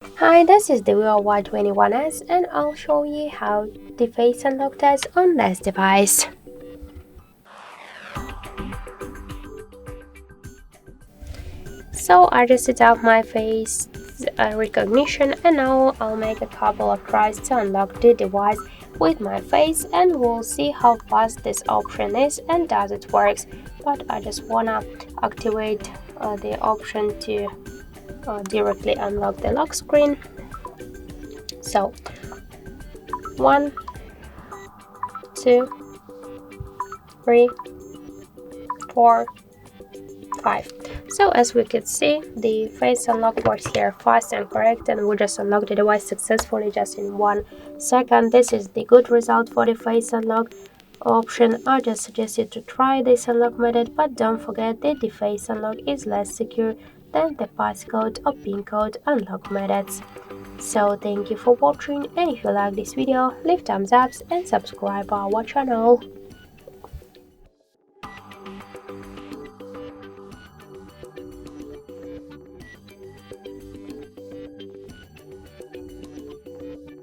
Hi, this is the VIVO Y21S and I'll show you how the face unlock test on this device. So I just set up my face recognition and now I'll make a couple of tries to unlock the device with my face and we'll see how fast this option is and does it works. But I just wanna activate the option to directly unlock the lock screen. So 1, 2, 3, 4, 5. So as we could see, the face unlock works here fast and correct, and we just unlocked the device successfully just in 1 second. This is the good result for the face unlock option. I just suggest you to try this unlock method, but don't forget that the face unlock is less secure than the passcode or pin code unlock methods. So thank you for watching, and if you like this video, leave thumbs up and subscribe our channel.